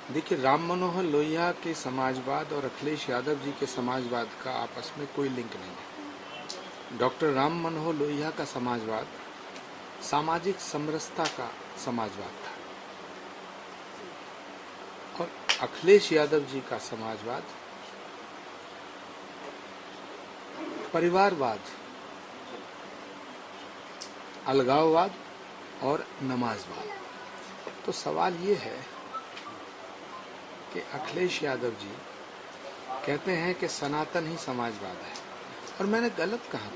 देखिए, राम मनोहर लोहिया के समाजवाद और अखिलेश यादव जी के समाजवाद का आपस में कोई लिंक नहीं है। डॉक्टर राम मनोहर लोहिया का समाजवाद सामाजिक समरसता का समाजवाद था और अखिलेश यादव जी का समाजवाद परिवारवाद, अलगाववाद और नमाजवाद। तो सवाल ये है कि अखिलेश यादव जी कहते हैं कि सनातन ही समाजवाद है, और मैंने गलत कहा।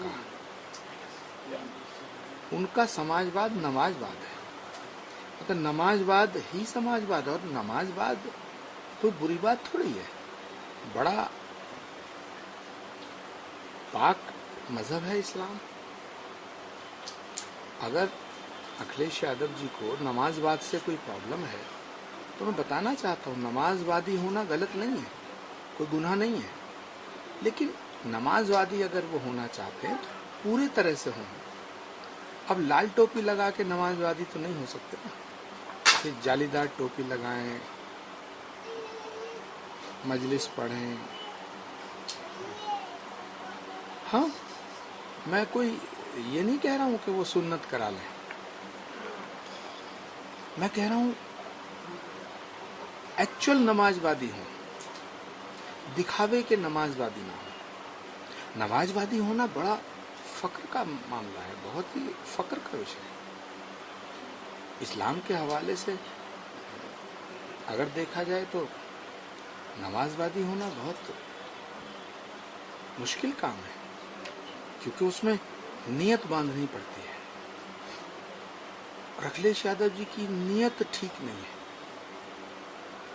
उनका समाजवाद नमाजवाद है। तो नमाजवाद ही समाजवाद, और नमाजवाद कोई बुरी बात थोड़ी है। बड़ा पाक मजहब है इस्लाम। अगर अखिलेश यादव जी को नमाजवाद से कोई प्रॉब्लम है तो मैं बताना चाहता हूँ, नमाजवादी होना गलत नहीं है, कोई गुनाह नहीं है। लेकिन नमाजवादी अगर वो होना चाहते हैं तो पूरी तरह से हों। अब लाल टोपी लगा के नमाजवादी तो नहीं हो सकते ना। फिर जालीदार टोपी लगाएं, मजलिस पढ़ें। हाँ, मैं कोई ये नहीं कह रहा हूं कि वो सुन्नत करा लें। मैं कह रहा हूं एक्चुअल नमाजवादी हो, दिखावे के नमाजवादी ना हो। नमाजवादी होना बड़ा फक्र का मामला है, बहुत ही फक्र का विषय है। इस्लाम के हवाले से अगर देखा जाए तो नमाजवादी होना बहुत मुश्किल काम है, क्योंकि उसमें नियत बांधनी पड़ती है। और अखिलेश यादव जी की नियत ठीक नहीं है।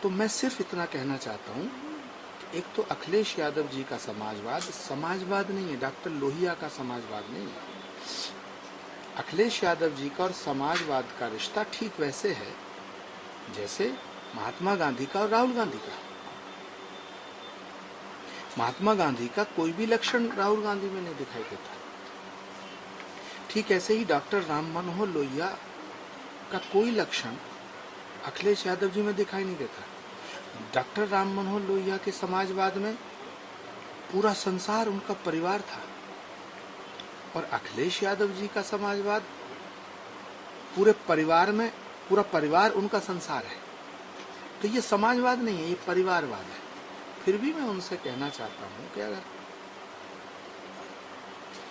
तो मैं सिर्फ इतना कहना चाहता हूं कि एक तो अखिलेश यादव जी का समाजवाद नहीं है, डॉक्टर लोहिया का समाजवाद नहीं है। अखिलेश यादव जी का और समाजवाद का रिश्ता ठीक वैसे है जैसे महात्मा गांधी का और राहुल गांधी का। महात्मा गांधी का कोई भी लक्षण राहुल गांधी में नहीं दिखाई देता। ठीक ऐसे ही डॉक्टर राम मनोहर लोहिया का कोई लक्षण अखिलेश यादव जी में दिखाई नहीं देता। डॉक्टर राम मनोहर लोहिया के समाजवाद में पूरा संसार उनका परिवार था, और अखिलेश यादव जी का समाजवाद पूरे परिवार में पूरा परिवार उनका संसार है। तो ये समाजवाद नहीं है, ये परिवारवाद है। फिर भी मैं उनसे कहना चाहता हूं कि अगर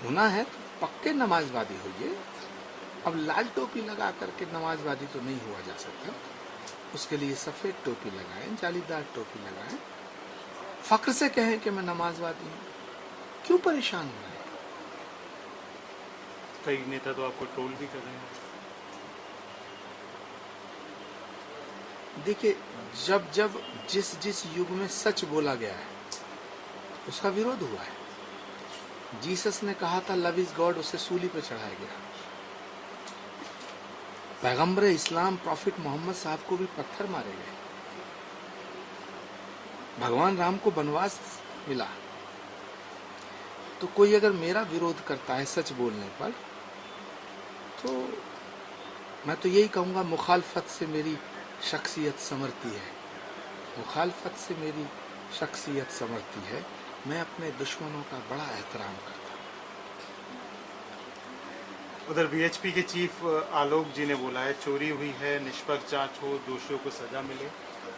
होना है तो पक्के नमाजवादी होइए। अब लाल टोपी लगा करके नमाजवादी तो नहीं हुआ जा सकता। उसके लिए सफेद टोपी लगाएं, जालीदार टोपी लगाएं, फक्र से कहें कि मैं नमाजवादी हूं। क्यों परेशान हो रहे हैं? कई नेता तो आपको ट्रोल भी कर रहे हैं। देखिए, जब जिस युग में सच बोला गया है उसका विरोध हुआ है। जीसस ने कहा था लव इज गॉड, उसे सूली पर चढ़ाया गया। पैगंबर इस्लाम प्रॉफिट मोहम्मद साहब को भी पत्थर मारे गए। भगवान राम को वनवास मिला। तो कोई अगर मेरा विरोध करता है सच बोलने पर, तो मैं तो यही कहूंगा मुखालफत से मेरी शख्सियत संवरती है। मुखालफत से मेरी शख्सियत संवरती है। मैं अपने दुश्मनों का बड़ा एहतराम करता हूं। उधर बीएचपी के चीफ आलोक जी ने बोला है चोरी हुई है, निष्पक्ष जांच हो, दोषियों को सजा मिले।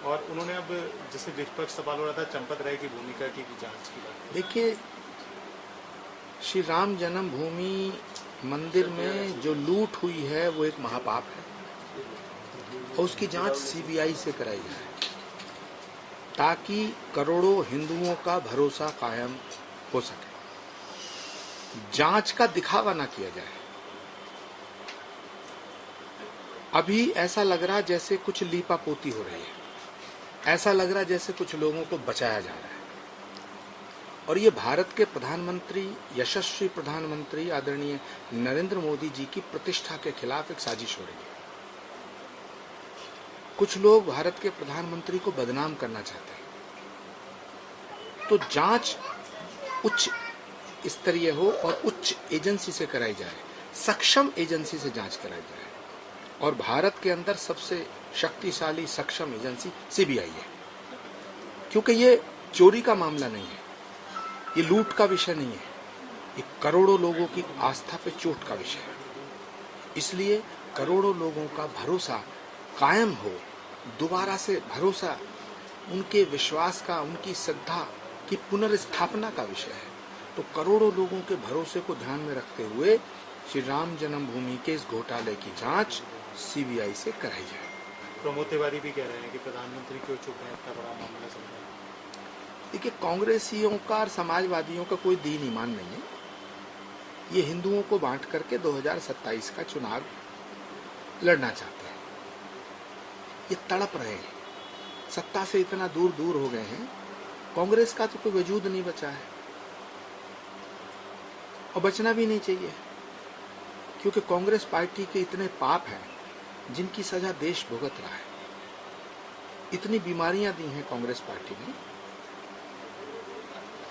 और उन्होंने अब जैसे विपक्ष सवाल हो रहा था चंपत राय की भूमिका की जांच की बात। देखिए, श्री राम जन्मभूमि मंदिर में जो लूट हुई है वो एक महापाप है, और उसकी जांच सीबीआई से कराई जाए ताकि करोड़ों हिंदुओं का भरोसा कायम हो सके। जांच का दिखावा ना किया जाए। अभी ऐसा लग रहा जैसे कुछ लीपापोती हो रही है। ऐसा लग रहा जैसे कुछ लोगों को बचाया जा रहा है, और ये भारत के प्रधानमंत्री, यशस्वी प्रधानमंत्री आदरणीय नरेंद्र मोदी जी की प्रतिष्ठा के खिलाफ एक साजिश हो रही है। कुछ लोग भारत के प्रधानमंत्री को बदनाम करना चाहते हैं। तो जांच उच्च स्तरीय हो और उच्च एजेंसी से कराई जाए, सक्षम एजेंसी से जांच कराई जाए। और भारत के अंदर सबसे शक्तिशाली सक्षम एजेंसी सीबीआई है, क्योंकि ये चोरी का मामला नहीं है, ये लूट का विषय नहीं है, ये करोड़ों लोगों की आस्था पे चोट का विषय है। इसलिए करोड़ों लोगों का भरोसा कायम हो, दोबारा से भरोसा, उनके विश्वास का, उनकी श्रद्धा की पुनर्स्थापना का विषय है। तो करोड़ों लोगों के भरोसे को ध्यान में रखते हुए श्री राम जन्मभूमि के इस घोटाले की जांच सीबीआई से कराई जाए। प्रमोद तिवारी भी कह रहे हैं कि प्रधानमंत्री क्यों चुप है, इतना बड़ा मामला चल रहा है। देखिए, कांग्रेसियों का और समाजवादियों का कोई दीन ईमान नहीं है। ये हिंदुओं को बांट करके 2027 का चुनाव लड़ना चाहते हैं। ये तड़प रहे हैं, सत्ता से इतना दूर दूर हो गए हैं, कांग्रेस का तो कोई वजूद नहीं बचा है और बचना भी नहीं चाहिए, क्योंकि कांग्रेस पार्टी के इतने पाप हैं जिनकी सजा देश भुगत रहा है। इतनी बीमारियां दी हैं कांग्रेस पार्टी ने।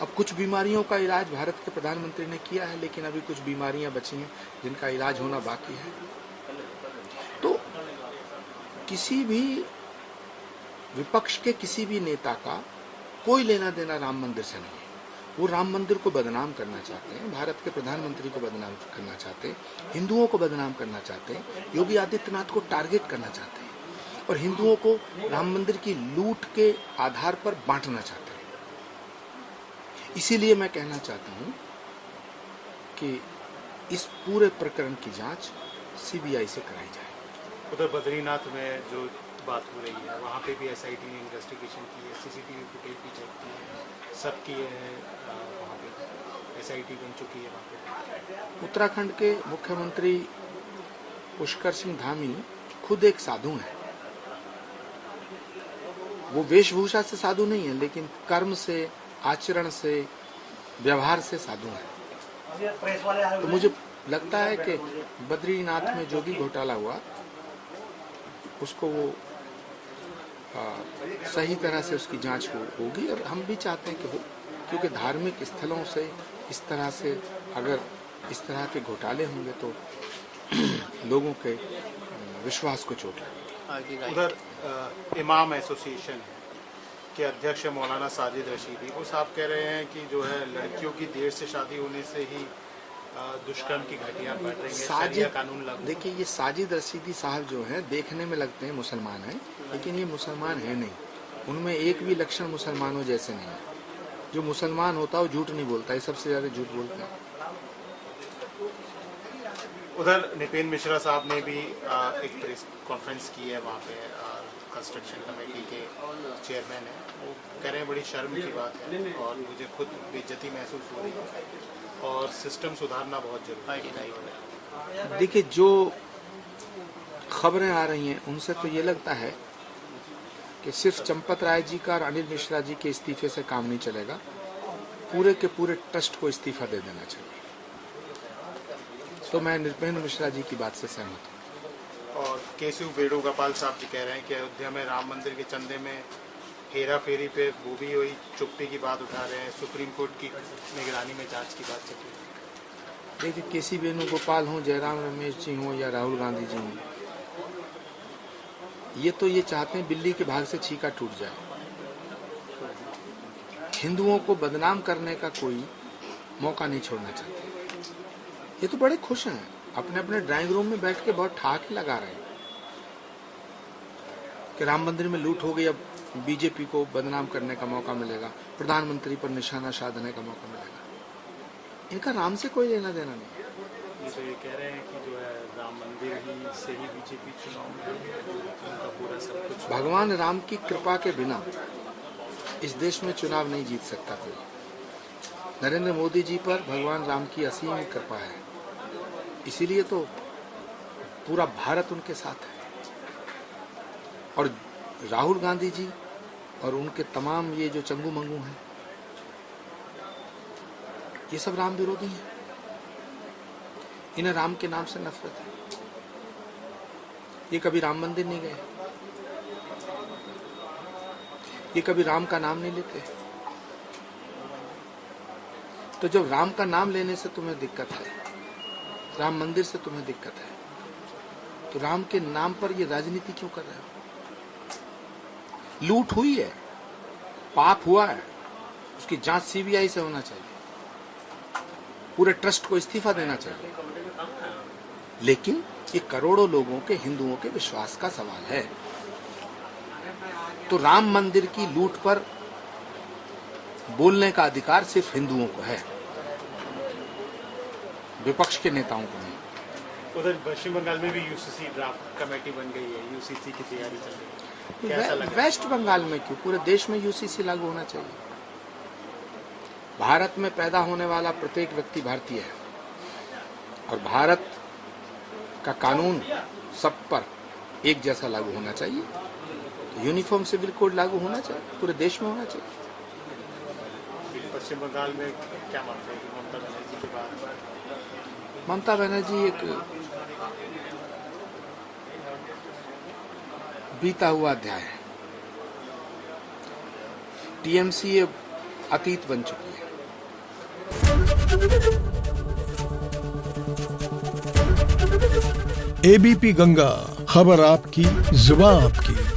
अब कुछ बीमारियों का इलाज भारत के प्रधानमंत्री ने किया है, लेकिन अभी कुछ बीमारियां बची हैं जिनका इलाज होना बाकी है। तो किसी भी विपक्ष के किसी भी नेता का कोई लेना देना राम मंदिर से नहीं है। वो राम मंदिर को बदनाम करना चाहते हैं, भारत के प्रधानमंत्री को बदनाम करना चाहते हैं, हिंदुओं को बदनाम करना चाहते हैं, योगी आदित्यनाथ को टारगेट करना चाहते हैं और हिंदुओं को राम मंदिर की लूट के आधार पर बांटना चाहते हैं। इसीलिए मैं कहना चाहता हूं कि इस पूरे प्रकरण की जांच सीबीआई से कराई जाए। उधर बद्रीनाथ में जो बात हो रही है, वहाँ पे भी एसआईटी ने इन्वेस्टिगेशन की है, सीसीटीवी फुटेज भी चेक की है, सब किए हैं। वहाँ पे एसआईटी बन चुकी है। वहाँ पे उत्तराखंड के मुख्यमंत्री पुष्कर सिंह धामी खुद एक साधु हैं। वो वेशभूषा से साधु नहीं है, लेकिन कर्म से, आचरण से, व्यवहार से साधु हैं। तो मुझे लगता है कि बद्रीनाथ में जो भी घोटाला हुआ उसको वो सही तरह से उसकी जांच होगी और हम भी चाहते हैं कि हो, क्योंकि धार्मिक स्थलों से इस तरह से अगर इस तरह के घोटाले होंगे तो लोगों के विश्वास को चोट लगेगी। उधर इमाम एसोसिएशन के अध्यक्ष मौलाना साजिद रशीदी, वो साहब कह रहे हैं कि जो है लड़कियों की देर से शादी होने से ही दुष्कर्म की घटनाएं बढ़ रही हैं, शरिया कानून लागू। देखिए, ये साजिद रशीदी साहब जो हैं देखने में लगते हैं मुसलमान हैं, लेकिन ये मुसलमान है नहीं। उनमें एक भी लक्षण मुसलमानों जैसे नहीं है। जो मुसलमान होता है वो झूठ नहीं बोलता, ये सबसे ज्यादा झूठ बोलते हैं। उधर निपेन मिश्रा साहब ने भी एक प्रेस कॉन्फ्रेंस की है, वहाँ पे कंस्ट्रक्शन कमेटी के चेयरमैन हैं। वो कह रहे हैं बड़ी शर्म की बात है और मुझे खुद बेइज्जती महसूस हो रही है और सिस्टम सुधारना बहुत जरूरी है। देखिए, जो खबरें आ रही हैं उनसे तो ये लगता है कि सिर्फ चंपत राय जी का और अनिल मिश्रा जी के इस्तीफे से काम नहीं चलेगा, पूरे के पूरे ट्रस्ट को इस्तीफा दे देना चाहिए। तो मैं निपेन मिश्रा जी की बात से सहमत हूँ। और केशव वेणुगोपाल साहब जी कह रहे हैं कि अयोध्या में राम मंदिर के चंदे में हेरा फेरी पे वो भी वही चुप्पी की बात उठा रहे हैं। सुप्रीम कोर्ट की निगरानी में जांच की बात चल रही है। देखिए, केसी वेणुगोपाल हों, जयराम रमेश जी हों या राहुल गांधी जी हों, ये चाहते हैं बिल्ली के भाग से छीका टूट जाए। हिंदुओं को बदनाम करने का कोई मौका नहीं छोड़ना चाहते। ये तो बड़े खुश हैं, अपने अपने ड्राइंग रूम में बैठ के बहुत ठहाके लगा रहे हैं कि राम मंदिर में लूट हो गई, अब बीजेपी को बदनाम करने का मौका मिलेगा, प्रधानमंत्री पर निशाना साधने का मौका मिलेगा। इनका राम से कोई लेना देना नहीं। ये तो ये कह रहे हैं कि जो है राम मंदिर ही से ही बीजेपी चुनाव में उनका पूरा सब कुछ। भगवान राम की कृपा के बिना इस देश में चुनाव नहीं जीत सकता कोई। नरेंद्र मोदी जी पर भगवान राम की असीम कृपा है, इसीलिए तो पूरा भारत उनके साथ है। और राहुल गांधी जी और उनके तमाम ये जो चंगू मंगू हैं, ये सब राम विरोधी हैं। इन्हें राम के नाम से नफरत है। ये कभी राम मंदिर नहीं गए, ये कभी राम का नाम नहीं लेते। तो जब राम का नाम लेने से तुम्हें दिक्कत है, राम मंदिर से तुम्हें दिक्कत है, तो राम के नाम पर ये राजनीति क्यों कर रहे हो? लूट हुई है, पाप हुआ है, उसकी जांच सीबीआई से होना चाहिए, पूरे ट्रस्ट को इस्तीफा देना चाहिए। लेकिन ये करोड़ों लोगों के, हिंदुओं के विश्वास का सवाल है। तो राम मंदिर की लूट पर बोलने का अधिकार सिर्फ हिंदुओं को है, विपक्ष के नेताओं को नहीं। उधर पश्चिम बंगाल में भी यूसीसी ड्राफ्ट कमेटी बन गई है, यूसीसी की तैयारी चल रही है, कैसा लग रहा है? वेस्ट बंगाल में क्यों, पूरे देश में यूसीसी लागू होना चाहिए। भारत में पैदा होने वाला प्रत्येक व्यक्ति भारतीय है और भारत का कानून सब पर एक जैसा लागू होना चाहिए। तो यूनिफॉर्म सिविल कोड लागू होना चाहिए, पूरे देश में होना चाहिए। पश्चिम बंगाल में क्या मानते हैं कि ममता बनर्जी के बाद? ममता बनर्जी एक बीता हुआ अध्याय है। टीएमसी अब अतीत बन चुकी है। एबीपी गंगा, खबर आपकी, जुबान आपकी।